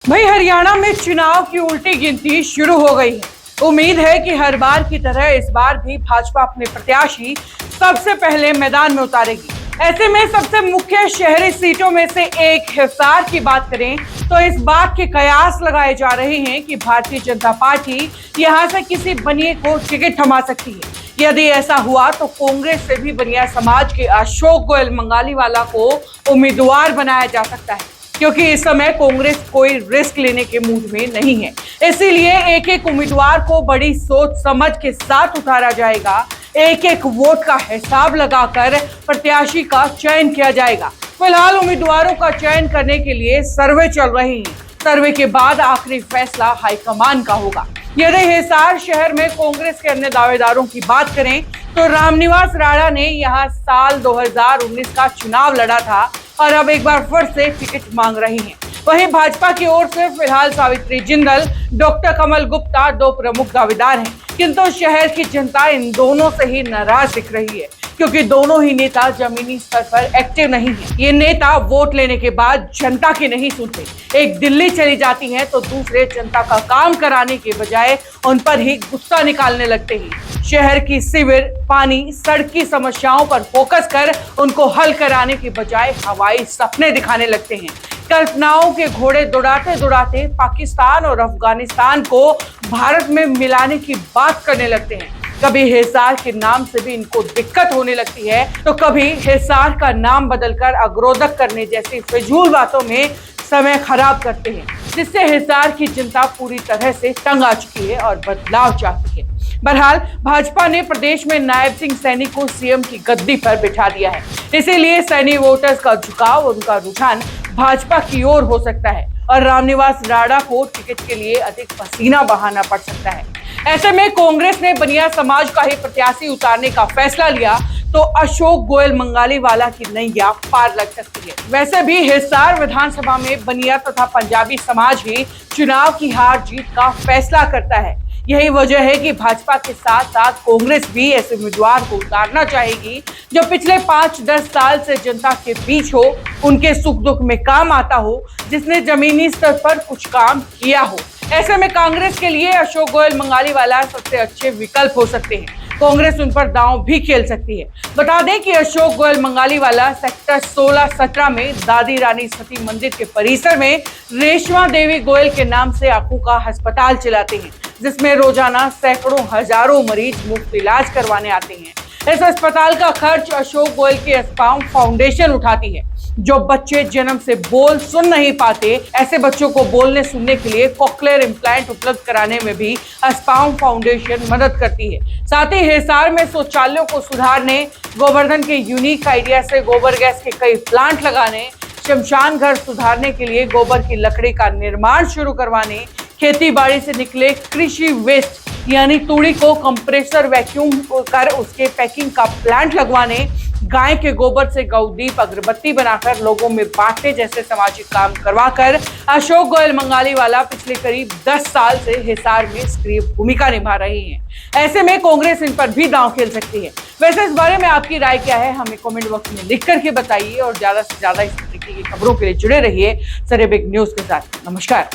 भाई हरियाणा में चुनाव की उल्टी गिनती शुरू हो गई है। उम्मीद है कि हर बार की तरह इस बार भी भाजपा अपने प्रत्याशी सबसे पहले मैदान में उतारेगी। ऐसे में सबसे मुख्य शहरी सीटों में से एक हिसार की बात करें तो इस बात के कयास लगाए जा रहे हैं कि भारतीय जनता पार्टी यहां से किसी बनिए को टिकट थमा सकती है। यदि ऐसा हुआ तो कांग्रेस से भी बनिया समाज के अशोक गोयल मंगालीवाला को उम्मीदवार बनाया जा सकता है, क्योंकि इस समय कांग्रेस कोई रिस्क लेने के मूड में नहीं है। इसीलिए एक एक उम्मीदवार को बड़ी सोच समझ के साथ उतारा जाएगा। एक एक वोट का हिसाब लगाकर प्रत्याशी का चयन किया जाएगा। फिलहाल उम्मीदवारों का चयन करने के लिए सर्वे चल रही है। सर्वे के बाद आखिरी फैसला हाईकमान का होगा। यदि हिसार शहर में कांग्रेस के अन्य दावेदारों की बात करें तो रामनिवास राणा ने यहाँ साल 2019 का चुनाव लड़ा था और अब एक बार फिर से टिकट मांग रही हैं। वहीं भाजपा की ओर से फिलहाल सावित्री जिंदल, डॉक्टर कमल गुप्ता दो प्रमुख दावेदार हैं, किंतु शहर की जनता इन दोनों से ही नाराज दिख रही है, क्योंकि दोनों ही नेता जमीनी स्तर पर एक्टिव नहीं है। ये नेता वोट लेने के बाद जनता की नहीं सुनते। एक दिल्ली चली जाती है तो दूसरे जनता का काम कराने के बजाय उन पर ही गुस्सा निकालने लगते हैं। शहर की सीवर, पानी, सड़क की समस्याओं पर फोकस कर उनको हल कराने के बजाय हवाई सपने दिखाने लगते हैं। कल्पनाओं के घोड़े दौड़ाते दौड़ाते पाकिस्तान और अफगानिस्तान को भारत में मिलाने की बात करने लगते हैं। कभी हिसार के नाम से भी इनको दिक्कत होने लगती है तो कभी हिसार का नाम बदलकर अग्रोदक करने जैसी फिजूल बातों में समय खराब करते हैं, जिससे हिसार की जनता पूरी तरह से तंग आ चुकी है और बदलाव चाहती है। बहरहाल भाजपा ने प्रदेश में नायब सिंह सैनी को सीएम की गद्दी पर बिठा दिया है। इसीलिए सैनी वोटर्स का झुकाव, उनका रुझान भाजपा की ओर हो सकता है और रामनिवास राणा को टिकट के लिए अधिक पसीना बहाना पड़ सकता है। ऐसे में कांग्रेस ने बनिया समाज का ही प्रत्याशी उतारने का फैसला लिया तो अशोक गोयल मंगालीवाला की नैया पार लग सकती है। वैसे भी हिसार विधानसभा में बनिया तथा पंजाबी समाज ही चुनाव की हार जीत का फैसला करता है। यही वजह है कि भाजपा के साथ साथ कांग्रेस भी ऐसे उम्मीदवार को उतारना चाहेगी जो पिछले 5-10 साल से जनता के बीच हो, उनके सुख दुख में काम आता हो, जिसने जमीनी स्तर पर कुछ काम किया हो। ऐसे में कांग्रेस के लिए अशोक गोयल मंगालीवाला सबसे अच्छे विकल्प हो सकते हैं। कांग्रेस उन पर दांव भी खेल सकती है। बता दें कि अशोक गोयल मंगालीवाला सेक्टर 16-17 में दादी रानी सती मंदिर के परिसर में रेशमा देवी गोयल के नाम से आंखों का अस्पताल चलाते हैं, जिसमें रोजाना सैकड़ों हजारों मरीज मुफ्त इलाज करवाने आते हैं। इस अस्पताल का खर्च अशोक गोयल की अस्पाउम फाउंडेशन उठाती है। जो बच्चे जन्म से बोल सुन नहीं पाते, ऐसे बच्चों को बोलने सुनने के लिए कॉक्लियर इम्प्लांट उपलब्ध कराने में भी अस्पाउम फाउंडेशन मदद करती है। साथ ही हिसार में शौचालयों को सुधारने, गोवर्धन के यूनिक आइडिया से गोबर गैस के कई प्लांट लगाने, शमशान घर सुधारने के लिए गोबर की लकड़ी का निर्माण शुरू करवाने, खेती बाड़ी से निकले कृषि वेस्ट यानी तूड़ी को कंप्रेसर वैक्यूम कर उसके पैकिंग का प्लांट लगवाने, गाय के गोबर से गौदीप अगरबत्ती बनाकर लोगों में बांटने जैसे सामाजिक काम करवाकर अशोक गोयल मंगालीवाला पिछले करीब 10 साल से हिसार में सक्रिय भूमिका निभा रही हैं। ऐसे में कांग्रेस इन पर भी दांव खेल सकती है। वैसे इस बारे में आपकी राय क्या है, हमें कमेंट बॉक्स में लिख करके बताइए और ज्यादा से ज्यादा इस तरीके की खबरों के लिए जुड़े रहिए सरेबिक न्यूज के साथ। नमस्कार।